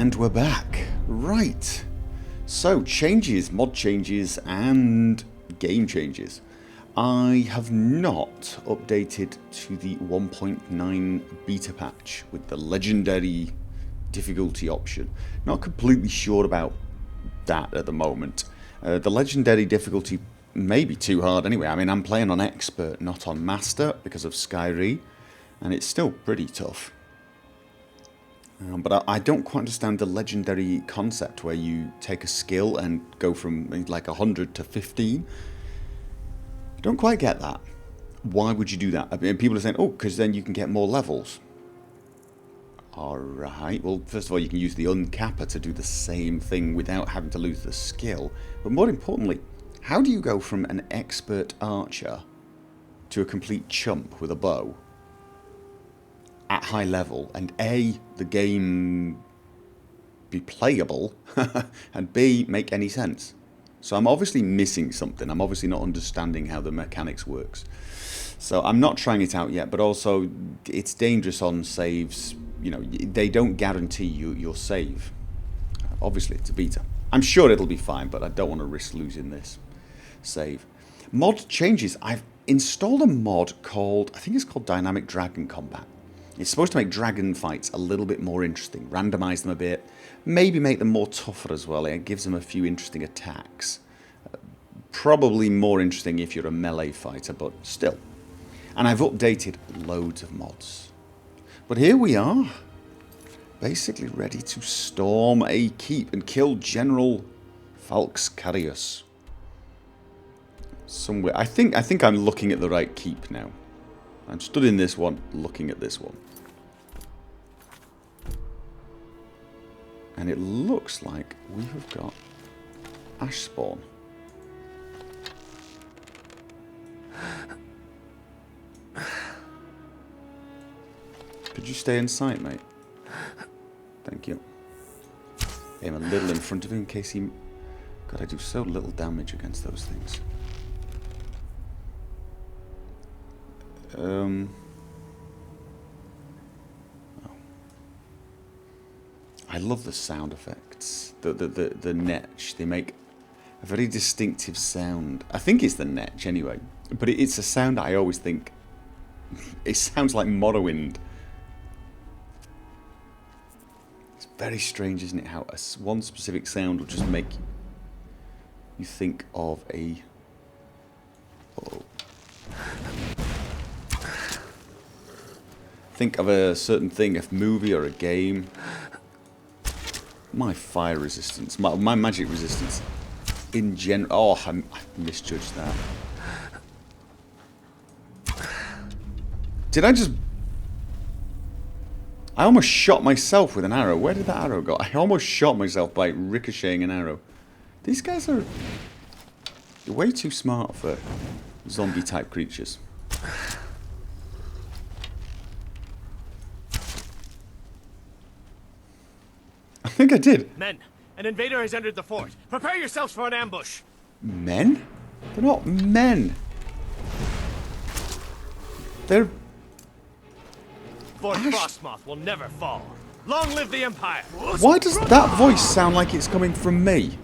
And we're back. Right. So, changes, mod changes, and game changes. I have not updated to the 1.9 beta patch with the legendary difficulty option. Not completely sure about that at the moment. The legendary difficulty may be too hard anyway. I mean, I'm playing on expert, not on master because of Skyrim, and it's still pretty tough. But I don't quite understand the legendary concept where you take a skill and go from like 100 to 15. I don't quite get that. Why would you do that? I mean, people are saying, oh, because then you can get more levels. Alright, well, first of all, you can use the uncapper to do the same thing without having to lose the skill. But more importantly, how do you go from an expert archer to a complete chump with a bow at high level, and A, the game be playable, and B, make any sense? So I'm obviously missing something. I'm obviously not understanding how the mechanics works. So I'm not trying it out yet, but also it's dangerous on saves. You know, they don't guarantee you your save. Obviously, it's a beta. I'm sure it'll be fine, but I don't want to risk losing this save. Mod changes. I've installed a mod called, I think it's called Dynamic Dragon Combat. It's supposed to make dragon fights a little bit more interesting, randomize them a bit, maybe make them more tougher as well. It gives them a few interesting attacks. Probably more interesting if you're a melee fighter, but still. And I've updated loads of mods. But here we are, basically ready to storm a keep and kill General Falxcarius. Somewhere. I think I'm looking at the right keep now. I'm stood in this one, looking at this one. And it looks like we have got ash spawn. Could you stay in sight, mate? Thank you. Aim a little in front of him in case he... God, I do so little damage against those things. Oh. I love the sound effects. The netch. They make a very distinctive sound. I think it's the netch anyway. But it's a sound I always think... It sounds like Morrowind. It's very strange, isn't it? How one specific sound will just make you think of a... Uh-oh. Think of a certain thing, a movie or a game. My fire resistance, my magic resistance in general. Oh, I misjudged that. Did I just... I almost shot myself with an arrow. Where did that arrow go? I almost shot myself by ricocheting an arrow. These guys are way too smart for zombie type creatures. I think I did. Men, an invader has entered the fort. Prepare yourselves for an ambush. Men? They're not men. They're... Fort Frostmoth will never fall. Long live the Empire. Why does that voice sound like it's coming from me?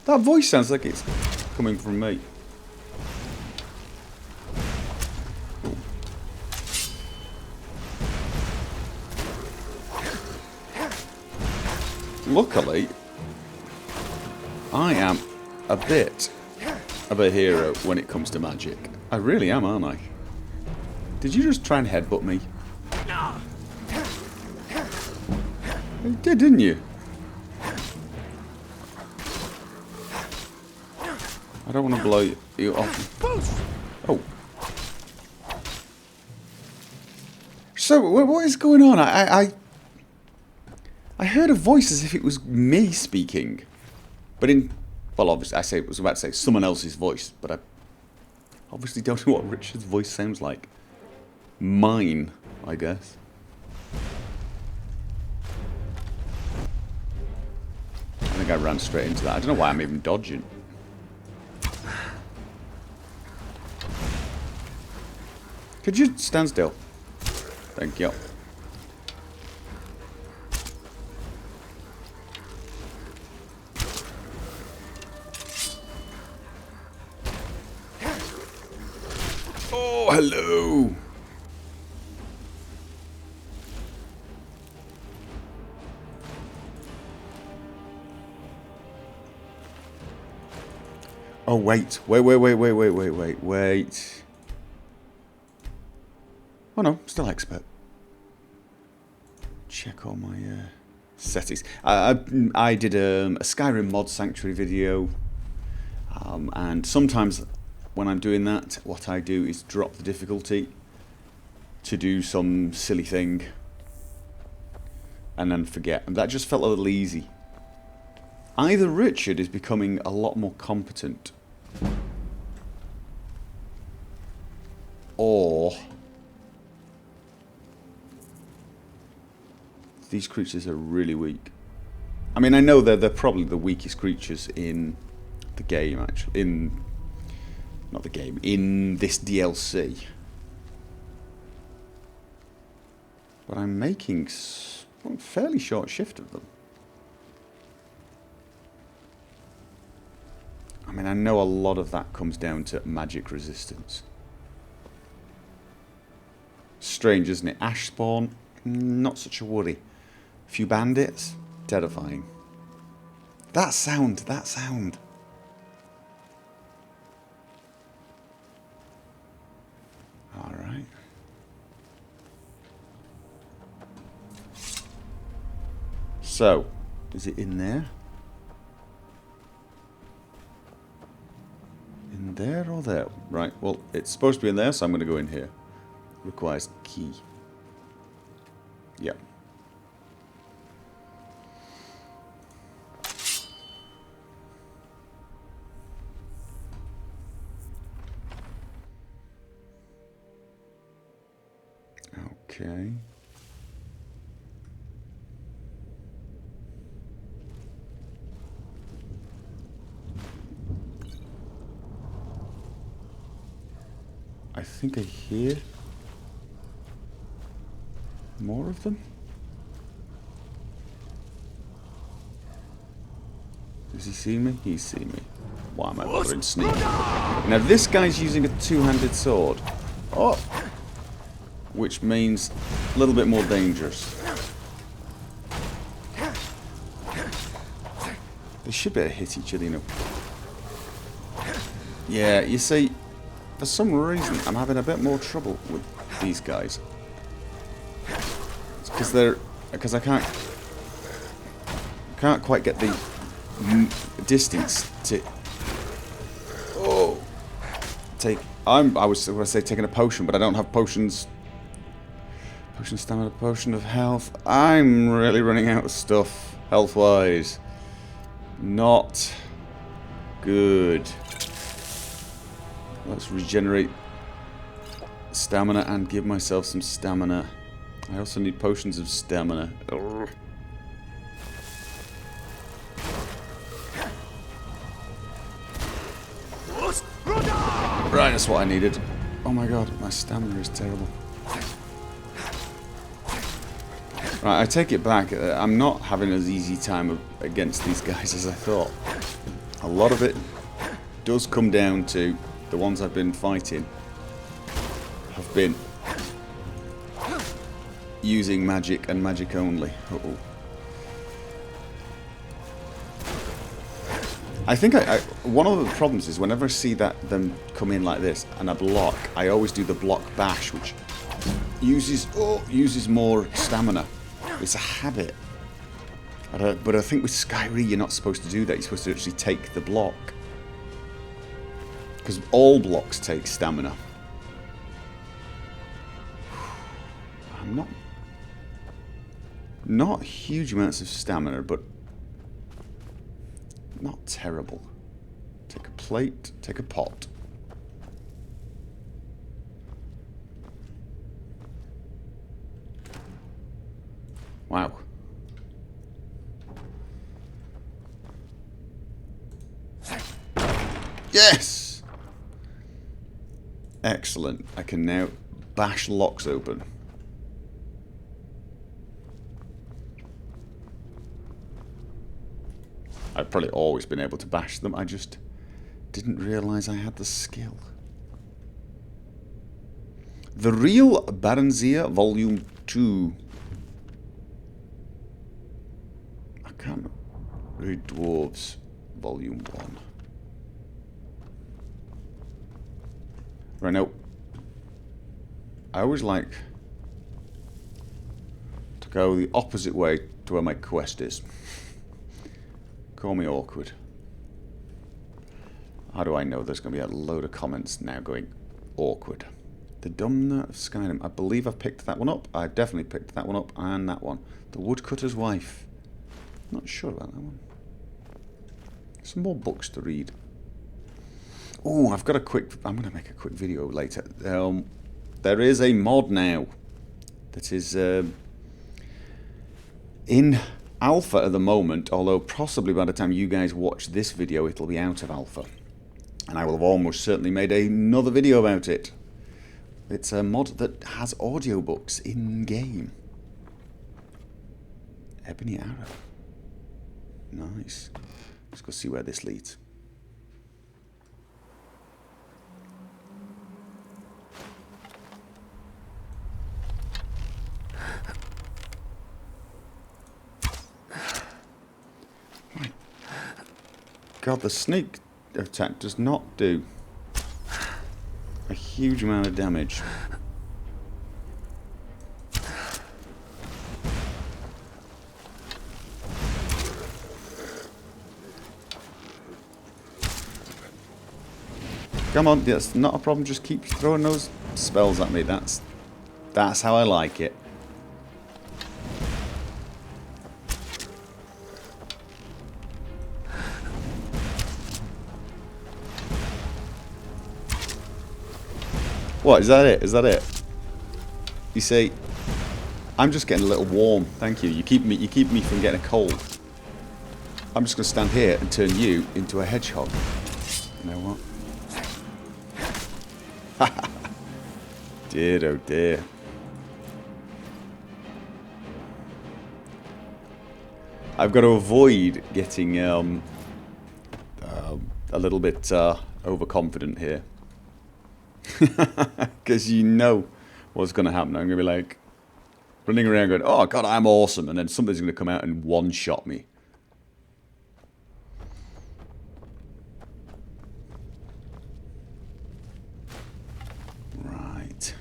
That voice sounds like it's coming from me. Luckily, I am a bit of a hero when it comes to magic. I really am, aren't I? Did you just try and headbutt me? You did, didn't you? I don't want to blow you off. Oh. So, what is going on? I heard a voice as if it was me speaking. But in... Well, obviously, I was about to say someone else's voice, but I obviously don't know what Richard's voice sounds like. Mine, I guess. I think I ran straight into that. I don't know why I'm even dodging. Could you stand still? Thank you. Oh, hello. Oh, wait. Wait. Oh, no. Still expert. Check all my settings. I did a Skyrim mod sanctuary video. And sometimes when I'm doing that, what I do is drop the difficulty to do some silly thing. And then forget. And that just felt a little easy. Either Richard is becoming a lot more competent, or these creatures are really weak. I mean, I know they're probably the weakest creatures in the game, actually. Not the game, in this DLC. But I'm making a fairly short shift of them. I mean, I know a lot of that comes down to magic resistance. Strange, isn't it? Ash spawn, not such a worry. A few bandits, terrifying. That sound. Alright. So, is it in there? In there or there? Right, well, it's supposed to be in there, so I'm going to go in here. Requires key. Yep. Okay. I think I hear more of them. Does he see me? He's seen me. Why am I bothering sneaking? Now this guy's using a two-handed sword. Oh! Which means a little bit more dangerous. They should be able to hit each other, you know. Yeah, you see, for some reason I'm having a bit more trouble with these guys. It's because I can't quite get the distance to take. I was going to say taking a potion, but I don't have potions. Potion stamina, potion of health. I'm really running out of stuff health-wise. Not good. Let's regenerate stamina and give myself some stamina. I also need potions of stamina. Urgh. Right, that's what I needed. Oh my god, my stamina is terrible. Right, I take it back. I'm not having as easy time against these guys as I thought. A lot of it does come down to the ones I've been fighting have been using magic and magic only. Uh-oh. I think one of the problems is whenever I see them come in like this and I block, I always do the block bash, which uses more stamina. It's a habit. But I think with Skyrim you're not supposed to do that. You're supposed to actually take the block. Because all blocks take stamina. I'm not huge amounts of stamina, but not terrible. Take a plate, take a pot. Wow. Yes! Excellent. I can now bash locks open. I've probably always been able to bash them. I just didn't realise I had the skill. The Real Baranzia, Volume 2. I can't read Dwarves, Volume 1. Right, now, I always like to go the opposite way to where my quest is. Call me awkward. How do I know there's going to be a load of comments now going awkward? The Domina of Skyrim. I believe I've picked that one up. I've definitely picked that one up and that one. The Woodcutter's Wife. Not sure about that one. Some more books to read. Oh, I've got a quick... I'm going to make a quick video later. There is a mod now that is in alpha at the moment, although possibly by the time you guys watch this video it'll be out of alpha. And I will have almost certainly made another video about it. It's a mod that has audiobooks in-game. Ebony Arrow. Nice. Let's go see where this leads. Right. God, the sneak attack does not do a huge amount of damage. Come on, that's not a problem, just keep throwing those spells at me. That's how I like it. What, is that it? Is that it? You see, I'm just getting a little warm. Thank you. You keep me from getting a cold. I'm just going to stand here and turn you into a hedgehog. You know what? Dear, oh dear. I've got to avoid getting a little bit overconfident here. Because you know what's going to happen. I'm going to be like running around going, oh god, I'm awesome, and then somebody's going to come out and one-shot me. Right.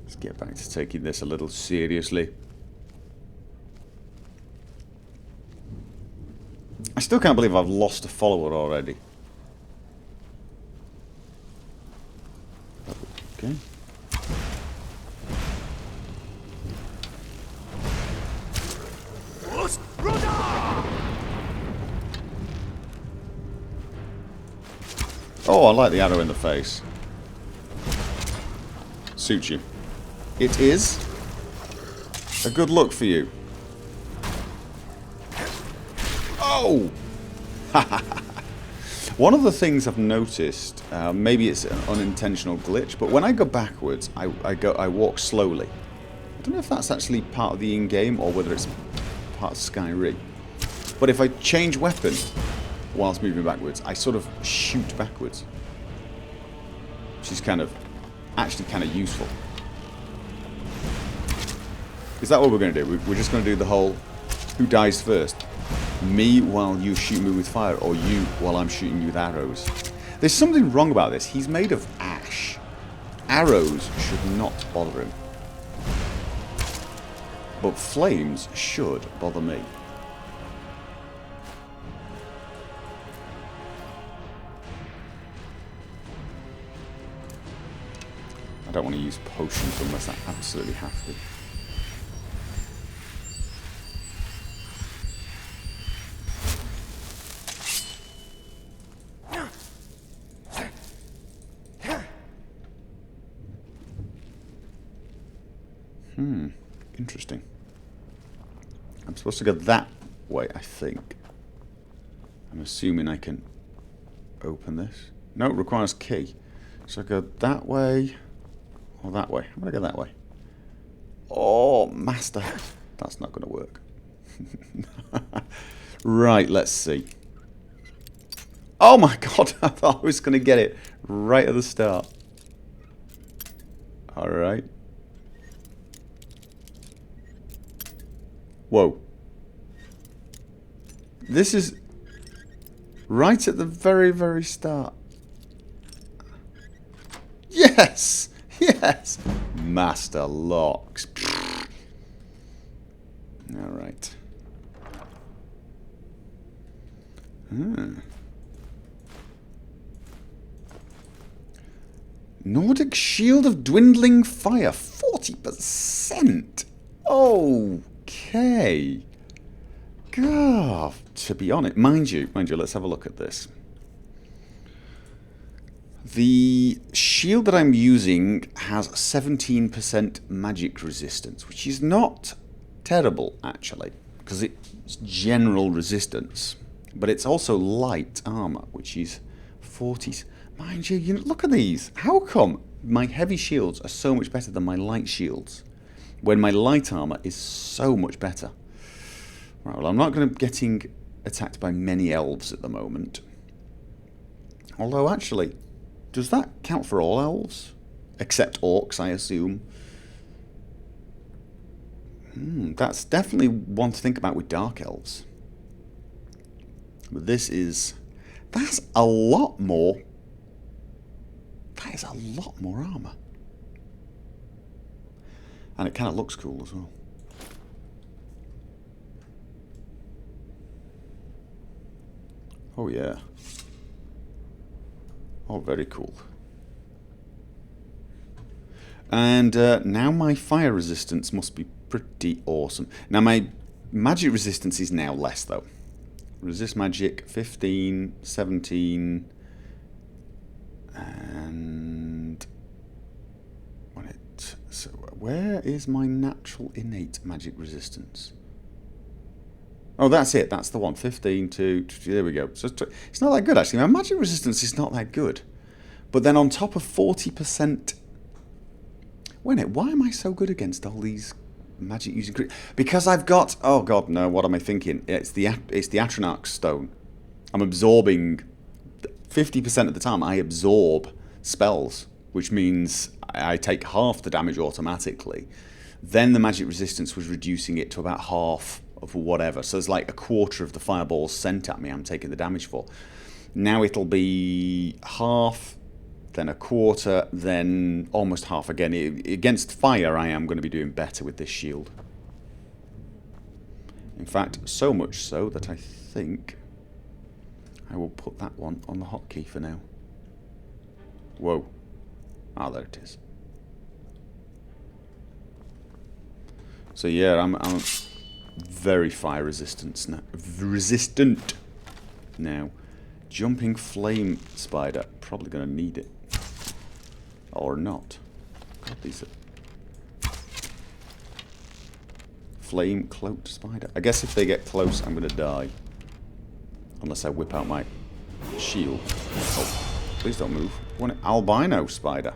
Let's get back to taking this a little seriously. I still can't believe I've lost a follower already. Okay. Oh, I like the arrow in the face. Suits you. It is a good look for you. Oh! One of the things I've noticed, maybe it's an unintentional glitch, but when I go backwards, I walk slowly. I don't know if that's actually part of the in-game or whether it's part of Skyrim. But if I change weapon whilst moving backwards, I sort of shoot backwards. Which is actually kind of useful. Is that what we're going to do? We're just going to do the whole who dies first? Me while you shoot me with fire, or you while I'm shooting you with arrows? There's something wrong about this. He's made of ash. Arrows should not bother him. But flames should bother me. I don't want to use potions unless I absolutely have to. Interesting. I'm supposed to go that way, I think. I'm assuming I can open this. No, it requires key. So I go that way or that way. I'm going to go that way. Oh, master. That's not going to work. Right, let's see. Oh my god, I thought I was going to get it right at the start. Alright. Whoa. This is right at the very, very start. Yes! Yes! Master locks. Alright. Nordic Shield of Dwindling Fire. 40%. Okay. God, to be honest, mind you, let's have a look at this. The shield that I'm using has 17% magic resistance, which is not terrible, actually, because it's general resistance. But it's also light armor, which is 40. Mind you, look at these. How come my heavy shields are so much better than my light shields, when my light armor is so much better? Right, well, I'm not going to be getting attacked by many elves at the moment. Although, actually, does that count for all elves? Except orcs, I assume. That's definitely one to think about with dark elves. But this is... That's a lot more... That is a lot more armor. And it kind of looks cool as well. Oh yeah. Oh, very cool. And now my fire resistance must be pretty awesome. Now my magic resistance is now less though. Resist magic 15, 17, and so where is my natural innate magic resistance? Oh, that's it. That's the one. 15 to... There we go. So it's not that good, actually. My magic resistance is not that good. But then on top of 40%... Wait a minute. Why am I so good against all these magic using... Because I've got... Oh, God, no. What am I thinking? It's the Atronach stone. I'm absorbing... 50% of the time, I absorb spells, which means I take half the damage automatically. Then the magic resistance was reducing it to about half of whatever. So there's like a quarter of the fireballs sent at me I'm taking the damage for. Now it'll be half, then a quarter, then almost half again. Against fire, I am going to be doing better with this shield. In fact, so much so that I think I will put that one on the hotkey for now. Whoa. Ah, there it is. So yeah, I'm very fire resistant now. Jumping flame spider, probably going to need it. Or not. God, these are... Flame cloaked spider. I guess if they get close, I'm going to die. Unless I whip out my shield. Oh, please don't move. One albino spider.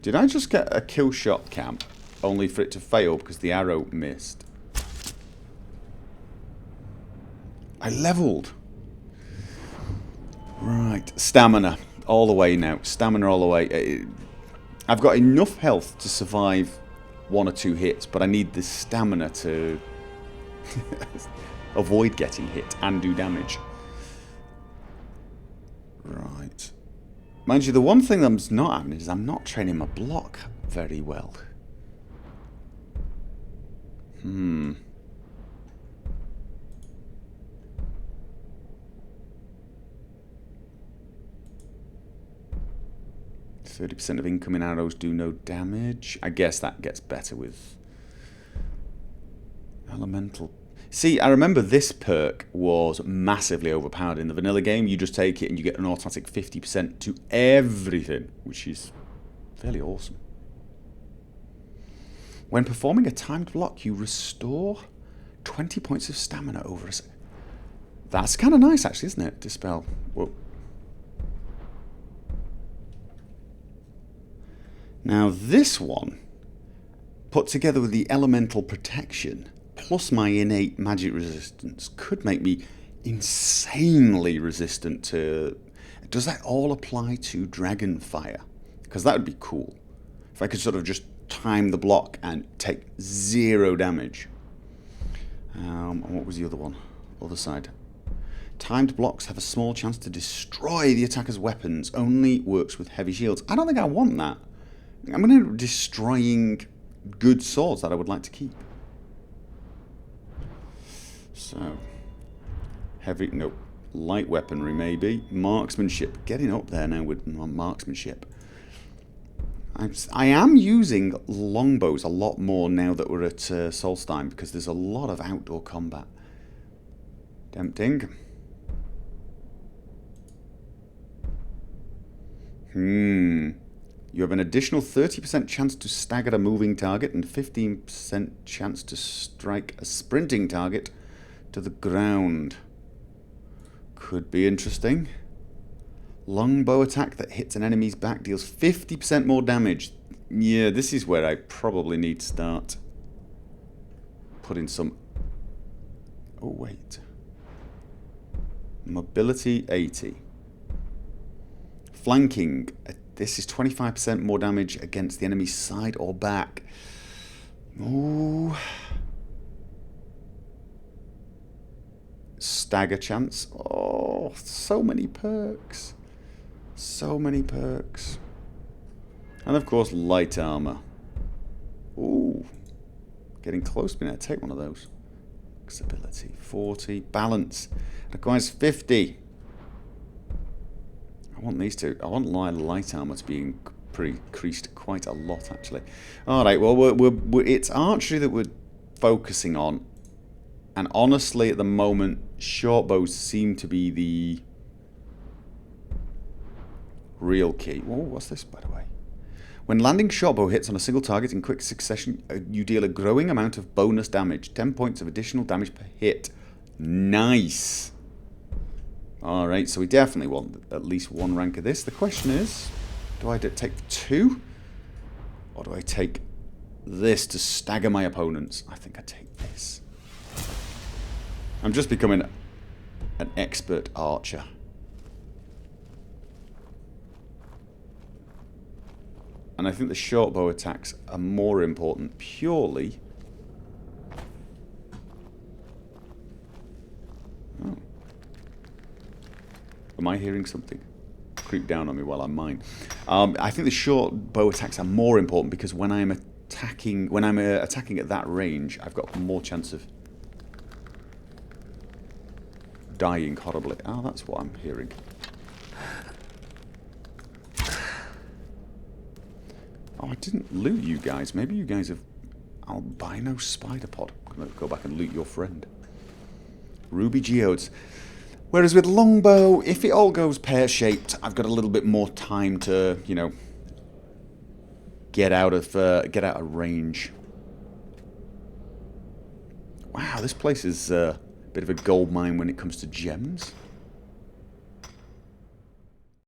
Did I just get a kill shot cam? Only for it to fail because the arrow missed. I leveled. Right. Stamina. All the way now. Stamina all the way. I've got enough health to survive 1 or 2 hits, but I need the stamina to avoid getting hit and do damage. Right. Mind you, the one thing that's not happening is I'm not training my block very well. 30% of incoming arrows do no damage. I guess that gets better with elemental. See, I remember this perk was massively overpowered in the vanilla game. You just take it and you get an automatic 50% to everything, which is fairly awesome. When performing a timed block, you restore 20 points of stamina over a second. That's kind of nice, actually, isn't it? Dispel. Whoa. Now, this one, put together with the elemental protection, plus my innate magic resistance could make me insanely resistant to... Does that all apply to Dragonfire? Because that would be cool. If I could sort of just time the block and take 0 damage. And what was the other one? Other side. Timed blocks have a small chance to destroy the attacker's weapons. Only works with heavy shields. I don't think I want that. I'm going to destroying good swords that I would like to keep. So, heavy, no, light weaponry maybe. Marksmanship, getting up there now with marksmanship. I am using longbows a lot more now that we're at Solstheim, because there's a lot of outdoor combat. Tempting. You have an additional 30% chance to stagger a moving target and 15% chance to strike a sprinting target to the ground. Could be interesting. Longbow attack that hits an enemy's back deals 50% more damage. Yeah, this is where I probably need to start putting some... Oh, wait. Mobility 80. Flanking. This is 25% more damage against the enemy's side or back. Ooh. Stagger chance. Oh, so many perks. So many perks. And of course, light armor. Ooh. Getting close to being able to take one of those. Flexibility 40. Balance. It requires 50. I want these two. I want light armor to be increased quite a lot, actually. Alright, well, it's archery that we're focusing on. And honestly, at the moment, short bows seem to be the real key. Whoa, what's this, by the way? When landing shortbow hits on a single target in quick succession, you deal a growing amount of bonus damage. 10 points of additional damage per hit. Nice. Alright, so we definitely want at least 1 rank of this. The question is, do I take 2? Or do I take this to stagger my opponents? I think I take this. I'm just becoming an expert archer. And I think the short bow attacks are more important purely... Oh. Am I hearing something creep down on me while I'm mine? I think the short bow attacks are more important because when I'm attacking, attacking at that range, I've got more chance of dying horribly. Oh, that's what I'm hearing. Oh, I didn't loot you guys. Maybe you guys have albino spider pod. I'm going to go back and loot your friend. Ruby geodes. Whereas with longbow, if it all goes pear-shaped, I've got a little bit more time to, you know, get out of range. Wow, this place is a bit of a gold mine when it comes to gems.